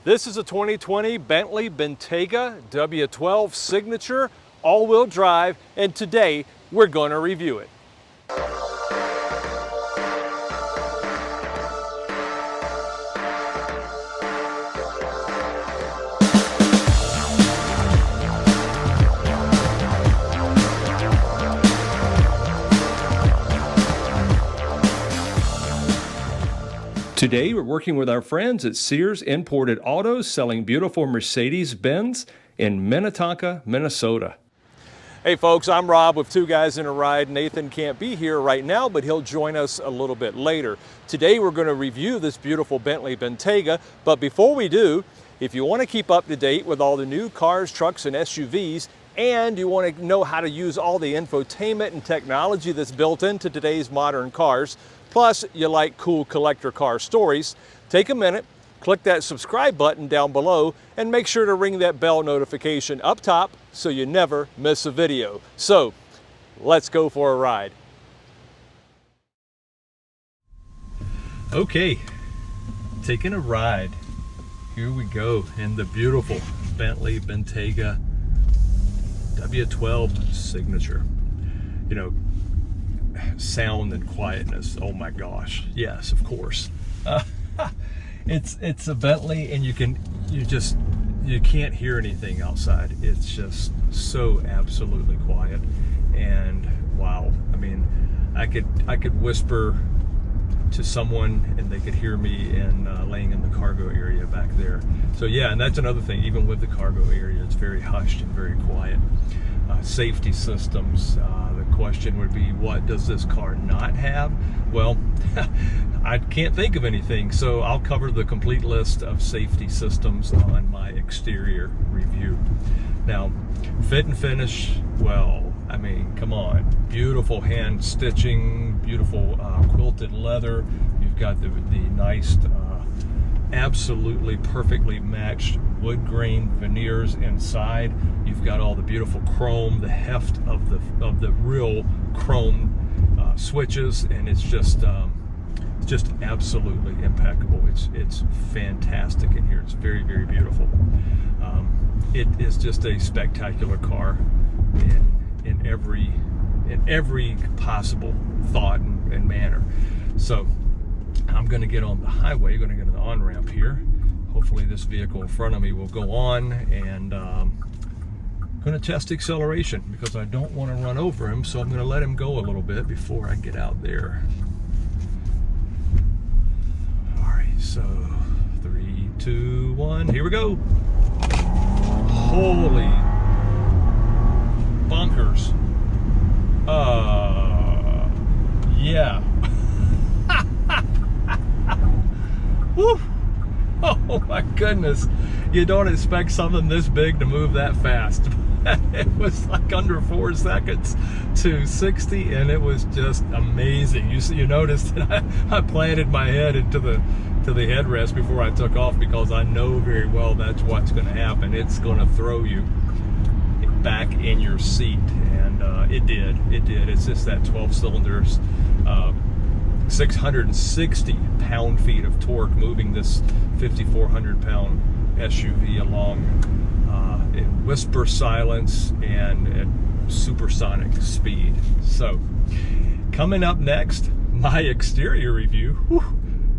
This is a 2020 Bentley Bentayga W12 Signature all-wheel drive, and today we're going to review it. Today, we're working with our friends at Sears Imported Autos, selling beautiful Mercedes-Benz in Minnetonka, Minnesota. Hey folks, I'm Rob with Two Guys in a Ride. Nathan can't be here right now, but he'll join us a little bit later. Today, we're going to review this beautiful Bentley Bentayga, but before we do, if you want to keep up to date with all the new cars, trucks, and SUVs, and you want to know how to use all the infotainment and technology that's built into today's modern cars, plus you like cool collector car stories, take a minute, click that subscribe button down below, and make sure to ring that bell notification up top so you never miss a video. So, let's go for a ride. Okay, taking a ride. Here we go in the beautiful Bentley Bentayga W12 Signature. You know, sound and quietness, oh my gosh, yes, of course. It's a Bentley, and you can't hear anything outside. It's just so absolutely quiet, and wow, I mean, I could whisper to someone and they could hear me laying in the cargo area back there. So yeah, and that's another thing, even with the cargo area, it's very hushed and very quiet. Safety systems, the question would be, what does this car not have? Well, I can't think of anything, so I'll cover the complete list of safety systems on my exterior review. Now, fit and finish, well, I mean, come on. Beautiful hand stitching, beautiful quilted leather. You've got the nice, absolutely perfectly matched wood grain veneers inside. You've got all the beautiful chrome, the heft of the real chrome switches, and it's just absolutely impeccable. It's fantastic in here. It's very, very beautiful. It is just a spectacular car in every possible thought and manner. So I'm going to get on the highway, going to get on the on-ramp here. Hopefully this vehicle in front of me will go on, and going to test acceleration because I don't want to run over him, so I'm going to let him go a little bit before I get out there. All right, so 3, 2, 1, here we go. Holy bunkers. Yeah. Woo. Oh my goodness. You don't expect something this big to move that fast. It was like under 4 seconds to 60, and it was just amazing. You noticed that I planted my head into the headrest before I took off, because I know very well that's what's going to happen. It's going to throw you back in your seat, and it did. It's just that 12 cylinders, 660 pound-feet of torque, moving this 5,400 pound SUV along in whisper silence and at supersonic speed. So coming up next, my exterior review. Whew,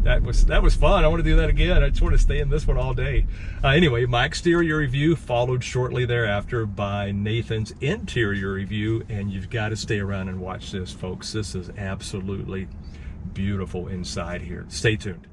that was fun. I want to do that again. I just want to stay in this one all day. Anyway, my exterior review followed shortly thereafter by Nathan's interior review, and you've got to stay around and watch this, folks. This is absolutely beautiful inside here. Stay tuned.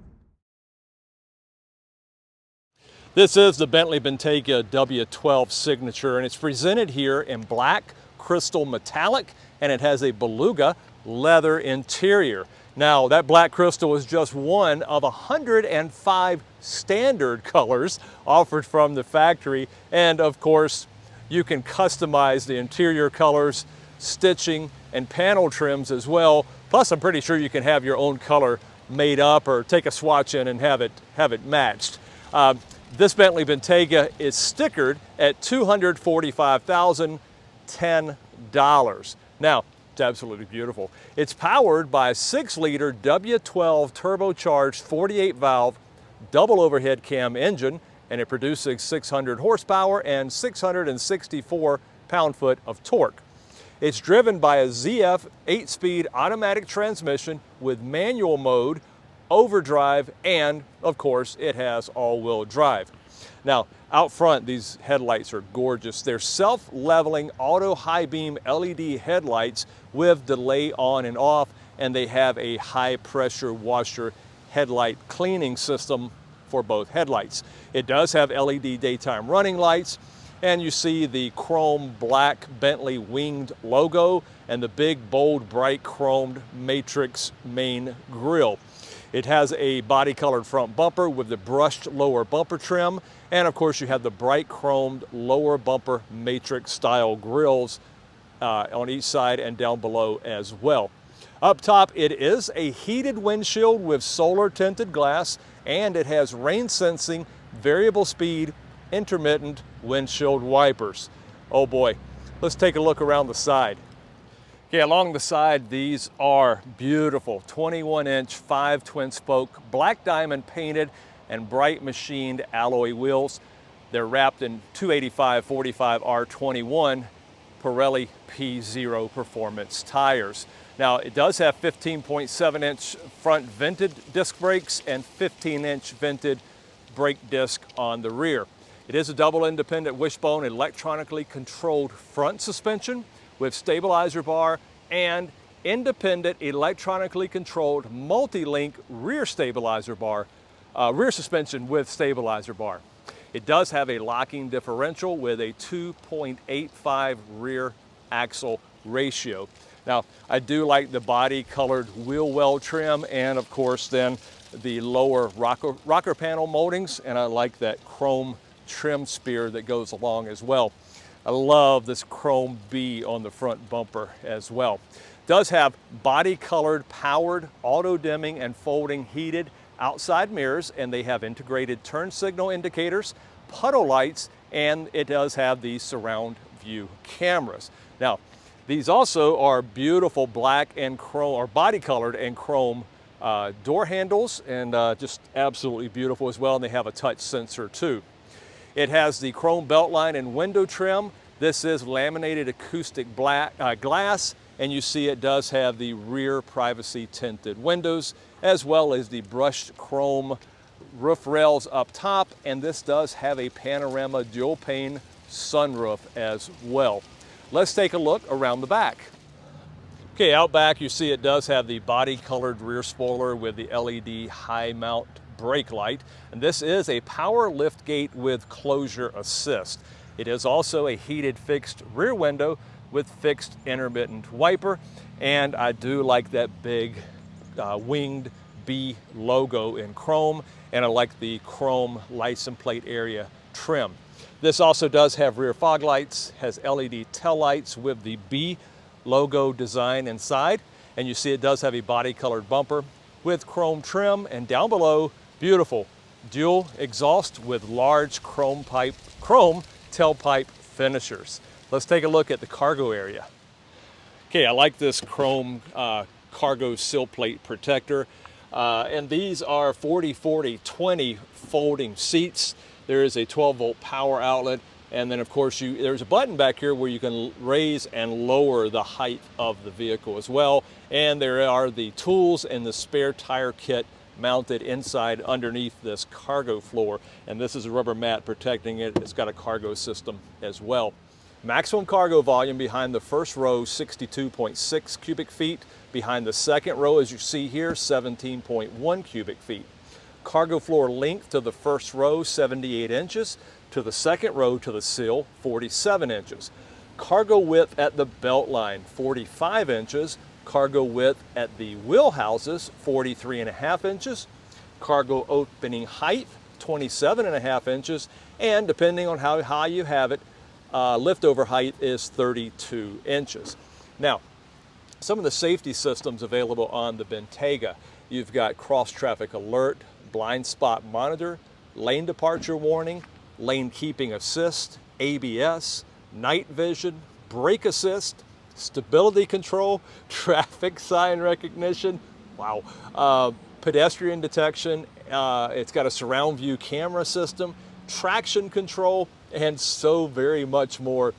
This is the Bentley Bentayga W12 Signature, and it's presented here in black crystal metallic, and it has a Beluga leather interior. Now, that black crystal is just one of 105 standard colors offered from the factory, and of course, you can customize the interior colors, stitching, and panel trims as well. Plus, I'm pretty sure you can have your own color made up or take a swatch in and have it matched. This Bentley Bentayga is stickered at $245,010. Now, it's absolutely beautiful. It's powered by a 6-liter W12 turbocharged 48-valve double overhead cam engine and it produces 600 horsepower and 664 pound-foot of torque. It's driven by a ZF 8-speed automatic transmission with manual mode, overdrive, and of course it has all-wheel drive. Now, out front, these headlights are gorgeous. They're self-leveling auto high beam LED headlights with delay on and off, and they have a high pressure washer headlight cleaning system for both headlights. It does have LED daytime running lights, and you see the chrome black Bentley winged logo and the big bold bright chromed matrix main grille. It has a body colored front bumper with the brushed lower bumper trim, and of course you have the bright chromed lower bumper matrix style grills on each side and down below as well. Up top, it is a heated windshield with solar tinted glass, and it has rain sensing, variable speed, intermittent windshield wipers. Oh boy, let's take a look around the side. Okay, along the side, these are beautiful 21-inch 5 twin spoke black diamond painted and bright machined alloy wheels. They're wrapped in 285/45 R21 Pirelli P0 performance tires. Now, it does have 15.7-inch front vented disc brakes and 15-inch vented brake disc on the rear. It is a double independent wishbone electronically controlled front suspension with stabilizer bar and independent electronically controlled multi-link rear stabilizer bar, rear suspension with stabilizer bar. It does have a locking differential with a 2.85 rear axle ratio. Now, I do like the body colored wheel well trim and of course then the lower rocker panel moldings, and I like that chrome trim spear that goes along as well. I love this chrome B on the front bumper as well. It does have body colored powered auto dimming and folding heated outside mirrors, and they have integrated turn signal indicators, puddle lights, and it does have the surround view cameras. Now, these also are beautiful black and chrome, or body colored and chrome door handles, and just absolutely beautiful as well, and they have a touch sensor too. It has the chrome beltline and window trim. This is laminated acoustic black glass, and you see it does have the rear privacy tinted windows, as well as the brushed chrome roof rails up top, and this does have a panorama dual pane sunroof as well. Let's take a look around the back. Okay, out back you see it does have the body colored rear spoiler with the LED high mount brake light, and this is a power lift gate with closure assist. It is also a heated fixed rear window with fixed intermittent wiper, and I do like that big winged B logo in chrome, and I like the chrome license plate area trim. This also does have rear fog lights, has LED tail lights with the B logo design inside, and you see it does have a body colored bumper with chrome trim, and down below, beautiful dual exhaust with large chrome tailpipe finishers. Let's take a look at the cargo area. Okay, I like this chrome cargo sill plate protector, and these are 40-40-20 folding seats. There is a 12-volt power outlet, and then of course there's a button back here where you can raise and lower the height of the vehicle as well, and there are the tools and the spare tire kit mounted inside underneath this cargo floor, and this is a rubber mat protecting it. It's got a cargo system as well. Maximum cargo volume behind the first row, 62.6 cubic feet. Behind the second row, as you see here, 17.1 cubic feet. Cargo floor length to the first row, 78 inches. To the second row to the sill, 47 inches. Cargo width at the belt line, 45 inches. Cargo width at the wheel houses, 43.5 inches. Cargo opening height, 27.5 inches. And depending on how high you have it, liftover height is 32 inches. Now, some of the safety systems available on the Bentayga. You've got cross traffic alert, blind spot monitor, lane departure warning, lane keeping assist, ABS, night vision, brake assist, stability control, traffic sign recognition, wow, pedestrian detection. It's got a surround view camera system, traction control, and so very much more.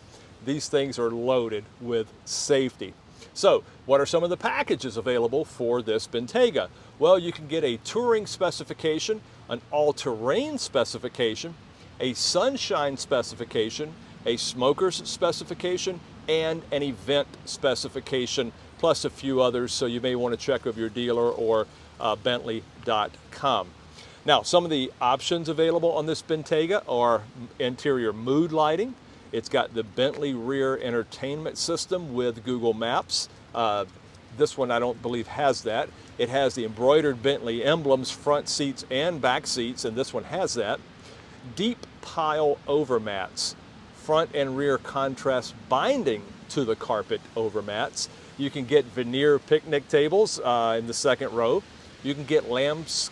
These things are loaded with safety. So, what are some of the packages available for this Bentayga? Well, you can get a touring specification, an all-terrain specification, a sunshine specification, a smoker's specification, and an event specification, plus a few others, so you may want to check with your dealer or Bentley.com. Now, some of the options available on this Bentayga are interior mood lighting. It's got the Bentley rear entertainment system with Google Maps. This one I don't believe has that. It has the embroidered Bentley emblems, front seats and back seats, and this one has that. Deep pile overmats, front and rear contrast binding to the carpet overmats. You can get veneer picnic tables in the second row. You can get lamb's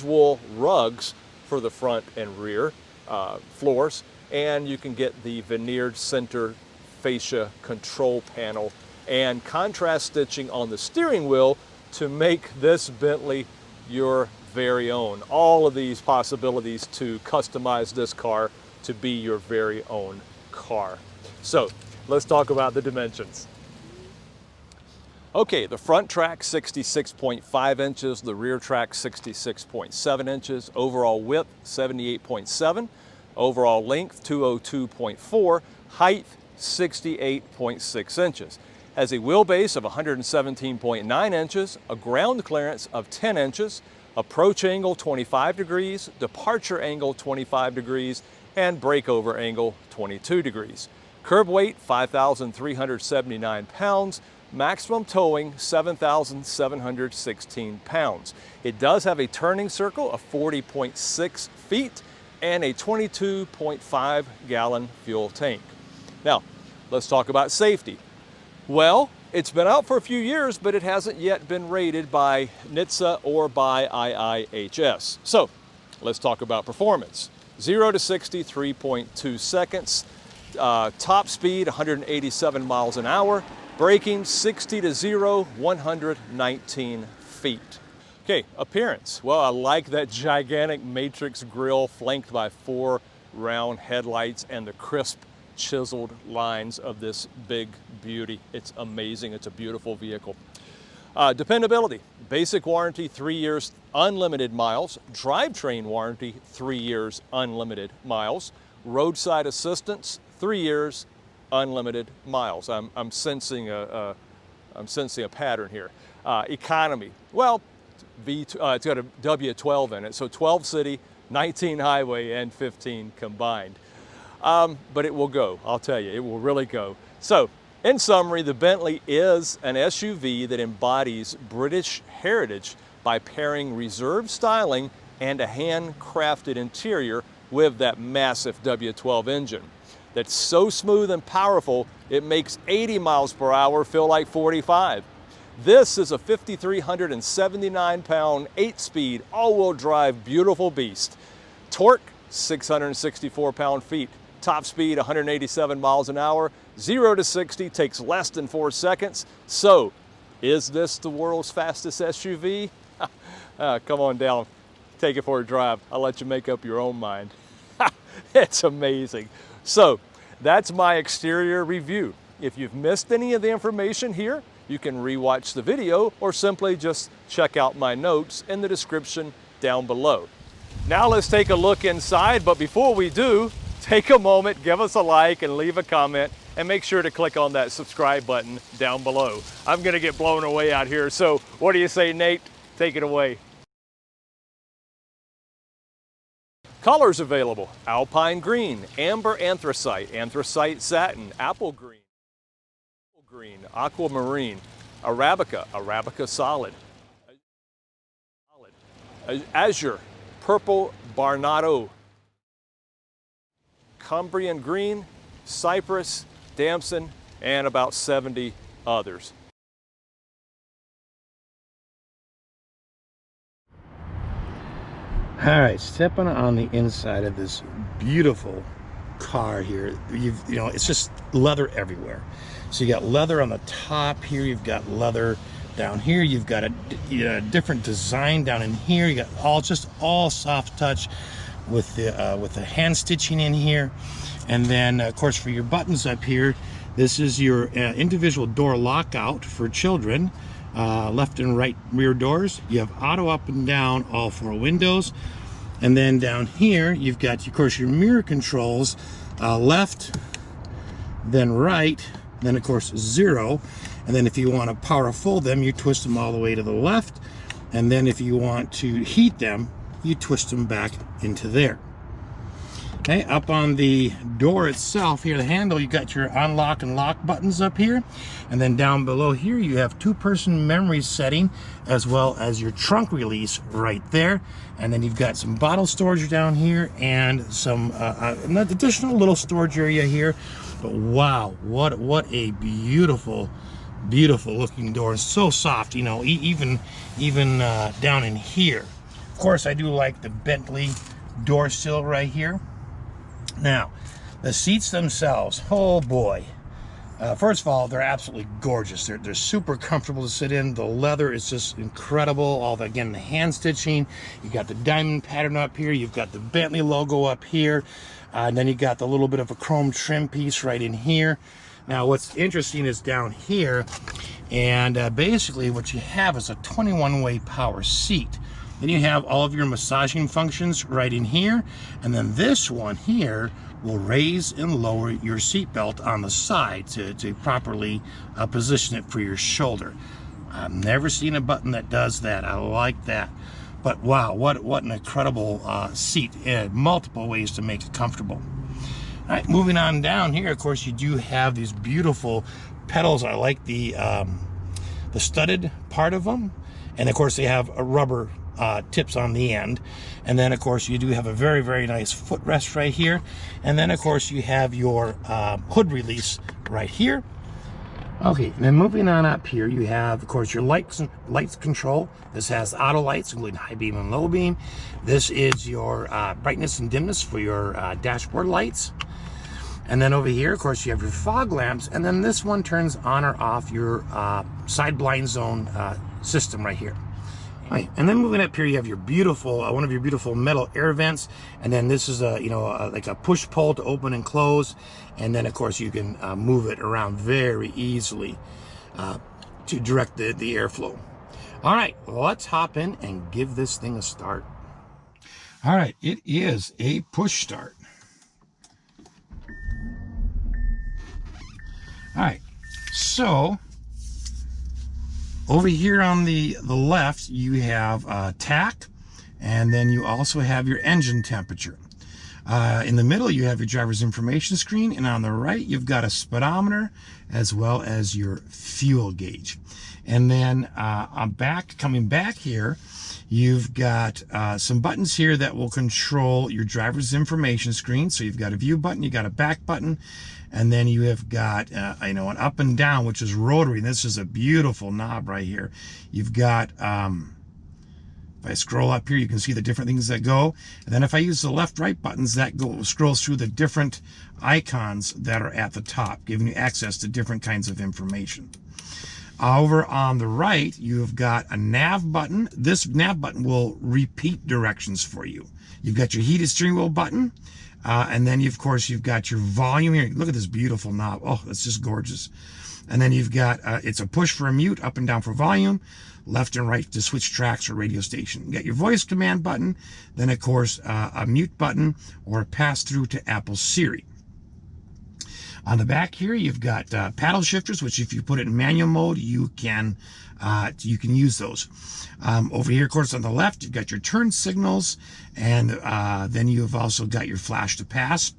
wool rugs for the front and rear floors, and you can get the veneered center fascia control panel and contrast stitching on the steering wheel to make this Bentley your very own. All of these possibilities to customize this car to be your very own car. So let's talk about the dimensions. Okay, the front track 66.5 inches, the rear track 66.7 inches, overall width 78.7, overall length 202.4, height 68.6 inches. Has a wheelbase of 117.9 inches, a ground clearance of 10 inches, approach angle 25 degrees, departure angle 25 degrees, and breakover angle 22 degrees. Curb weight 5,379 pounds, maximum towing 7,716 pounds. It does have a turning circle of 40.6 feet and a 22.5 gallon fuel tank. Now, let's talk about safety. Well, it's been out for a few years, but it hasn't yet been rated by NHTSA or by IIHS. So, let's talk about performance. 0 to 60, 3.2 seconds. Top speed, 187 miles an hour. Braking, 60 to 0, 119 feet. Okay, appearance. Well, I like that gigantic matrix grille flanked by 4 round headlights and the crisp chiseled lines of this big beauty. It's amazing. It's a beautiful vehicle. Dependability. Basic warranty, 3 years, unlimited miles. Drivetrain warranty, 3 years, unlimited miles. Roadside assistance, 3 years, unlimited miles. I'm sensing a pattern here. Economy. Well, it's got a W12 in it, so 12 city, 19 highway, and 15 combined. But it will go, I'll tell you, it will really go. So, in summary, the Bentley is an SUV that embodies British heritage by pairing reserved styling and a handcrafted interior with that massive W12 engine that's so smooth and powerful it makes 80 miles per hour feel like 45. This is a 5,379 pound, 8-speed, all-wheel drive, beautiful beast. Torque, 664 pound-feet. Top speed, 187 miles an hour. 0 to 60 takes less than 4 seconds. So, is this the world's fastest SUV? Come on down, take it for a drive. I'll let you make up your own mind. It's amazing. So, that's my exterior review. If you've missed any of the information here, you can rewatch the video or simply just check out my notes in the description down below. Now let's take a look inside, but before we do, take a moment, give us a like and leave a comment, and make sure to click on that subscribe button down below. I'm gonna get blown away out here, so what do you say, Nate? Take it away. Colors available: Alpine Green, Amber Anthracite, Anthracite Satin, Apple Green, Aquamarine, Arabica, Arabica Solid, Azure, Purple Barnado, Cambrian Green, Cypress, Damson, and about 70 others. All right, stepping on the inside of this beautiful car here, you know, it's just leather everywhere. So you got leather on the top here, you've got leather down here, you've got a different design down in here, you got all soft touch. with the hand stitching in here. And then of course for your buttons up here, this is your individual door lockout for children, left and right rear doors. You have auto up and down all 4 windows. And then down here you've got, of course, your mirror controls, left, then right, then of course 0. And then if you want to power fold them, you twist them all the way to the left. And then if you want to heat them, you twist them back into there. Okay, up on the door itself here, the handle, you got your unlock and lock buttons up here. And then down below here, you have 2-person memory setting, as well as your trunk release right there. And then you've got some bottle storage down here and some an additional little storage area here. But wow, what a beautiful looking door. It's so soft, you know, even down in here. Of course, I do like the Bentley door sill right here. Now, the seats themselves, oh boy. First of all, they're absolutely gorgeous. They're super comfortable to sit in. The leather is just incredible. All the, again, the hand stitching. You got the diamond pattern up here. You've got the Bentley logo up here. And then you got the little bit of a chrome trim piece right in here. Now, what's interesting is down here, and basically what you have is a 21-way power seat. Then you have all of your massaging functions right in here. And then this one here will raise and lower your seat belt on the side to properly position it for your shoulder. I've never seen a button that does that. I like that. But wow, what an incredible seat. Multiple ways to make it comfortable. All right, moving on down here, of course, you do have these beautiful pedals. I like the studded part of them. And of course, they have a rubber tips on the end. And then of course you do have a very nice footrest right here. And then of course you have your hood release right here. Okay, and then moving on up here, you have of course your lights control. This has auto lights, including high beam and low beam. This is your brightness and dimness for your dashboard lights. And then over here, of course, you have your fog lamps. And then this one turns on or off your side blind zone system right here. Right. And then moving up here, you have your beautiful, one of your beautiful metal air vents. And then this is like a push pull to open and close. And then of course you can move it around very easily to direct the airflow. All right, well, let's hop in and give this thing a start. All right, it is a push start. All right, so over here on the left, you have TAC, and then you also have your engine temperature. In the middle, you have your driver's information screen, and on the right, you've got a speedometer as well as your fuel gauge. And then coming back here, you've got some buttons here that will control your driver's information screen. So you've got a view button, you got a back button, and then you have got an up and down, which is rotary. And this is a beautiful knob right here. You've got if I scroll up here, you can see the different things that go. And then if I use the left right buttons, that scrolls through the different icons that are at the top, giving you access to different kinds of information. Over on the right, you've got a nav button. This nav button will repeat directions for you. You've got your heated steering wheel button. And then, of course, you've got your volume here. Look at this beautiful knob. Oh, that's just gorgeous. And then you've got, it's a push for a mute, up and down for volume, left and right to switch tracks or radio station. You got your voice command button. Then, of course, a mute button or a pass through to Apple Siri. On the back here, you've got paddle shifters, which if you put it in manual mode, you can use those. Over here, of course, on the left, you've got your turn signals, and then you've also got your flash to pass.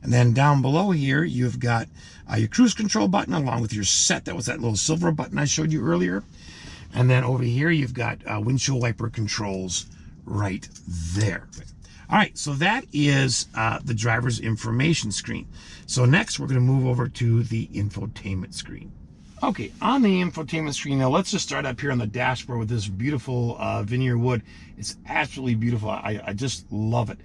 And then down below here, you've got your cruise control button along with your set. That was that little silver button I showed you earlier. And then over here, you've got windshield wiper controls right there. All right, so that is the driver's information screen. So next, we're going to move over to the infotainment screen. Okay, on the infotainment screen now, let's just start up here on the dashboard with this beautiful veneer wood. It's absolutely beautiful. I just love it.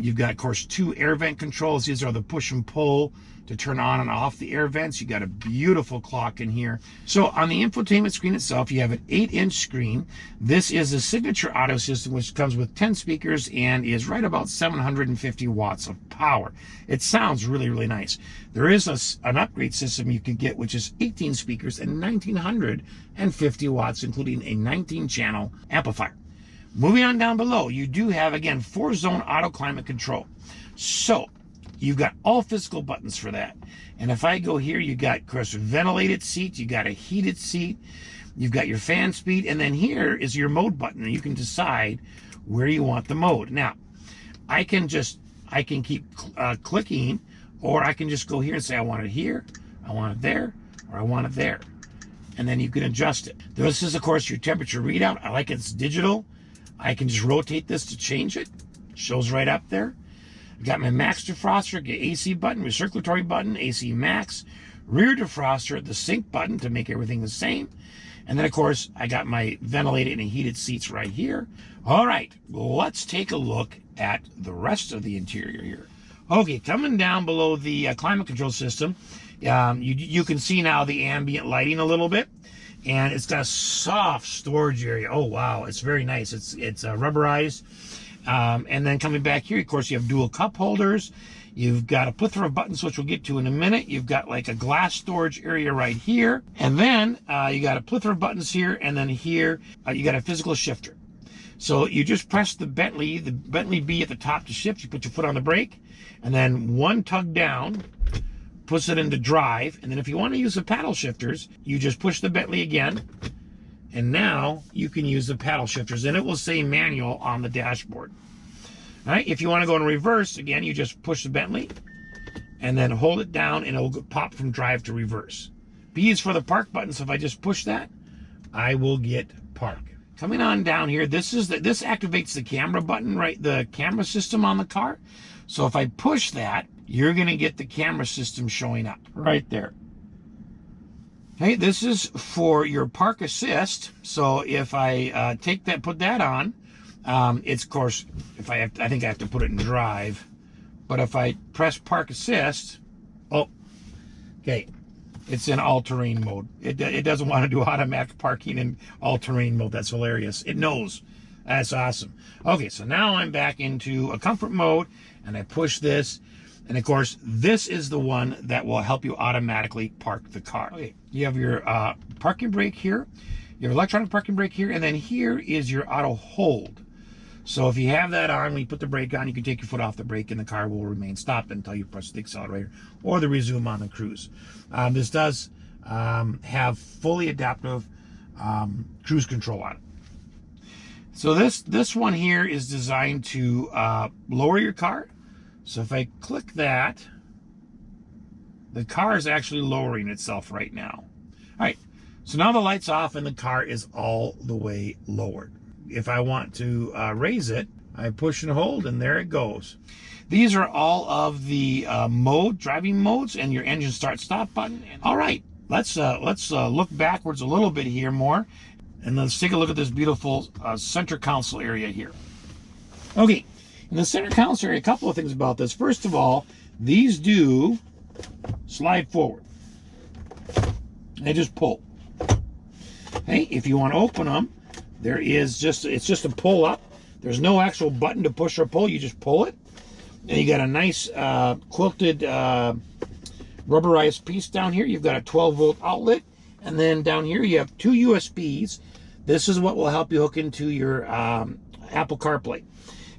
You've got, of course, 2 air vent controls. These are the push and pull to turn on and off the air vents. You got a beautiful clock in here. So on the infotainment screen itself, you have an 8-inch screen. This is a signature audio system, which comes with 10 speakers and is right about 750 watts of power. It sounds really, really nice. There is an upgrade system you could get, which is 18 speakers and 1950 watts, including a 19-channel amplifier. Moving on down below, you do have, again, 4-zone auto climate control. So you've got all physical buttons for that. And if I go here, you got, of course, ventilated seat, you got a heated seat, you've got your fan speed, and then here is your mode button, and you can decide where you want the mode. Now, I can keep clicking, or I can just go here and say, I want it here, I want it there, or I want it there. And then you can adjust it. This is, of course, your temperature readout. I like it's digital. I can just rotate this to change it. Shows right up there. I've got my max defroster, get AC button, recirculatory button, AC max, rear defroster, the sync button to make everything the same. And then, of course, I got my ventilated and heated seats right here. All right, let's take a look at the rest of the interior here. Okay, coming down below the climate control system, you can see now the ambient lighting a little bit. And it's got a soft storage area. Oh, wow, it's very nice. It's rubberized. And then coming back here, of course, you have dual cup holders. You've got a plethora of buttons, which we'll get to in a minute. You've got like a glass storage area right here. And then you got a plethora of buttons here. And then here, you got a physical shifter. So you just press the Bentley B at the top to shift. You put your foot on the brake. And then one tug down puts it into drive. And then if you want to use the paddle shifters, you just push the Bentley again. And now you can use the paddle shifters, and it will say manual on the dashboard. All right, if you want to go in reverse, again, you just push the Bentley and then hold it down, and it'll pop from drive to reverse. B is for the park button, so if I just push that, I will get park. Coming on down here, this activates the camera button, right? The camera system on the car. So if I push that, you're going to get the camera system showing up right there. Okay, this is for your park assist. So if I put that on, it's, of course, I think I have to put it in drive. But if I press park assist, oh, okay, it's in all-terrain mode. It doesn't want to do automatic parking in all-terrain mode. That's hilarious. It knows. That's awesome. Okay, so now I'm back into a comfort mode, and I push this. And of course, this is the one that will help you automatically park the car. Okay, you have your parking brake here, you have electronic parking brake here, and then here is your auto hold. So if you have that on, when you put the brake on, you can take your foot off the brake and the car will remain stopped until you press the accelerator or the resume on the cruise. This does have fully adaptive cruise control on it. So this one here is designed to lower your car. So if I click that, the car is actually lowering itself right now. All right, so now the light's off and the car is all the way lowered. If I want to raise it, I push and hold, and there it goes. These are all of the driving modes, and your engine start stop button. All right, let's look backwards a little bit here more, and let's take a look at this beautiful center console area here. Okay. In the center console area, a couple of things about this. First of all, these do slide forward. They just pull. Hey, if you want to open them, it's just a pull up. There's no actual button to push or pull. You just pull it. And you got a nice quilted rubberized piece down here. You've got a 12-volt outlet. And then down here you have 2 USBs. This is what will help you hook into your Apple CarPlay.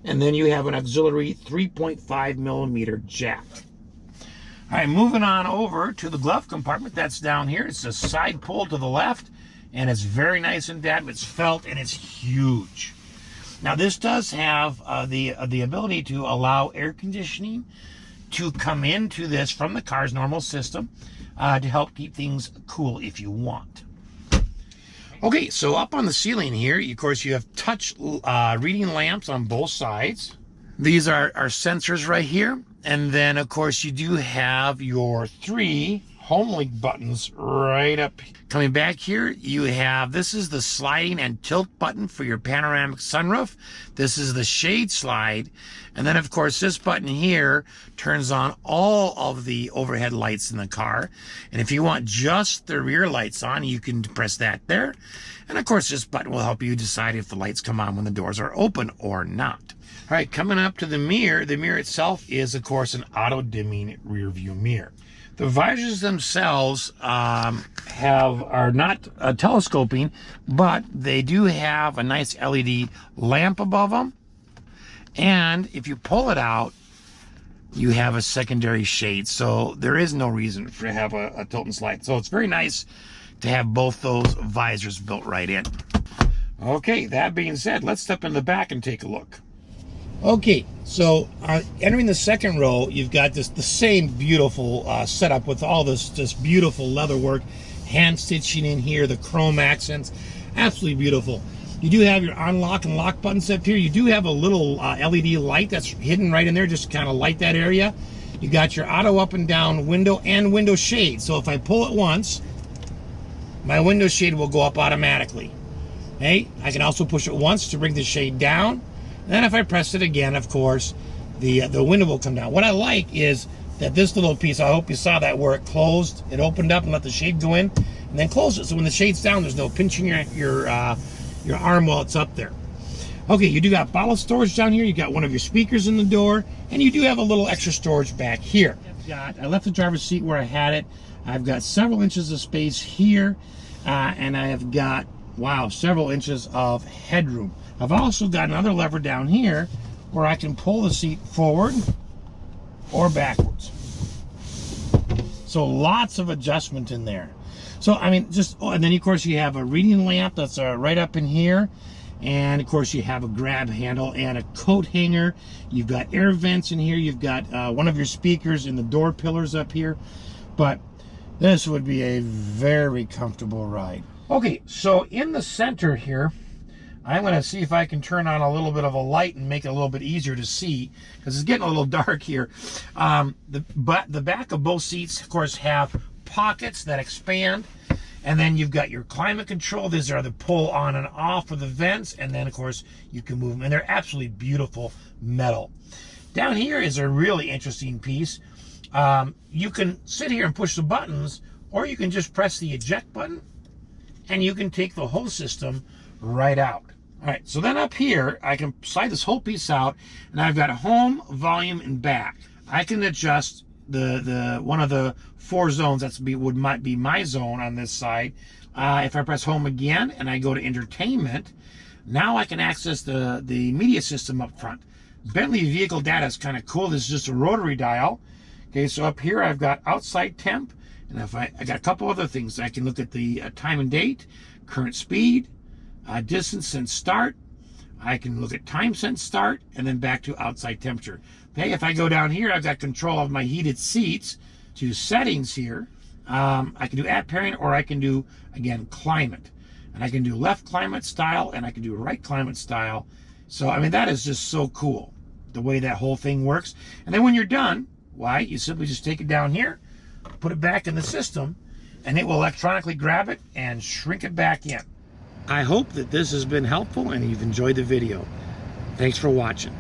And then you have an auxiliary 3.5 millimeter jack. All right, moving on over to the glove compartment. That's down here. It's a side pull to the left, and it's very nice and depth. It's felt, and it's huge. Now, this does have the ability to allow air conditioning to come into this from the car's normal system to help keep things cool if you want. Okay, so up on the ceiling here, of course, you have touch reading lamps on both sides. These are sensors right here. And then, of course, you do have your 3 HomeLink buttons right up. Coming back here, you have, this is the sliding and tilt button for your panoramic sunroof. This is the shade slide. And then of course this button here turns on all of the overhead lights in the car. And if you want just the rear lights on, you can press that there. And of course this button will help you decide if the lights come on when the doors are open or not. All right, coming up to the mirror itself is of course an auto dimming rear view mirror. The visors themselves are not telescoping, but they do have a nice LED lamp above them. And if you pull it out, you have a secondary shade. So there is no reason to have a tilt and slide. So it's very nice to have both those visors built right in. Okay, that being said, let's step in the back and take a look. Okay, so entering the second row, you've got the same beautiful setup with all this beautiful leather work, hand stitching in here, the chrome accents, absolutely beautiful. You do have your unlock and lock buttons up here. You do have a little LED light that's hidden right in there, just to kind of light that area. You got your auto up and down window and window shade. So if I pull it once, my window shade will go up automatically. Okay, I can also push it once to bring the shade down. Then if I press it again, of course, the window will come down. What I like is that this little piece, I hope you saw that where it closed, it opened up and let the shade go in, and then close it. So when the shade's down, there's no pinching your arm while it's up there. Okay, you do got bottle storage down here. You got one of your speakers in the door, and you do have a little extra storage back here. I left the driver's seat where I had it. I've got several inches of space here, and I have got, wow, several inches of headroom. I've also got another lever down here where I can pull the seat forward or backwards. So lots of adjustment in there. So, I mean, and then of course you have a reading lamp that's right up in here. And of course you have a grab handle and a coat hanger. You've got air vents in here. You've got one of your speakers in the door pillars up here. But this would be a very comfortable ride. Okay, so in the center here, I'm going to see if I can turn on a little bit of a light and make it a little bit easier to see, because it's getting a little dark here. The back of both seats, of course, have pockets that expand. And then you've got your climate control. These are the pull on and off for the vents. And then, of course, you can move them. And they're absolutely beautiful metal. Down here is a really interesting piece. You can sit here and push the buttons, or you can just press the eject button, and you can take the whole system right out. All right, so then up here, I can slide this whole piece out, and I've got home, volume, and back. I can adjust the one of the 4 zones might be my zone on this side. If I press home again and I go to entertainment, now I can access the media system up front. Bentley vehicle data is kind of cool. This is just a rotary dial. Okay, so up here I've got outside temp, and if I got a couple other things. I can look at the time and date, current speed, distance since start. I can look at time since start, and then back to outside temperature. Okay, if I go down here, I've got control of my heated seats. To settings here, I can do app pairing, or I can do, again, climate. And I can do left climate style, and I can do right climate style. So, I mean, that is just so cool, the way that whole thing works. And then when you're done, why, you simply just take it down here, put it back in the system, and it will electronically grab it and shrink it back in. I hope that this has been helpful and you've enjoyed the video. Thanks for watching.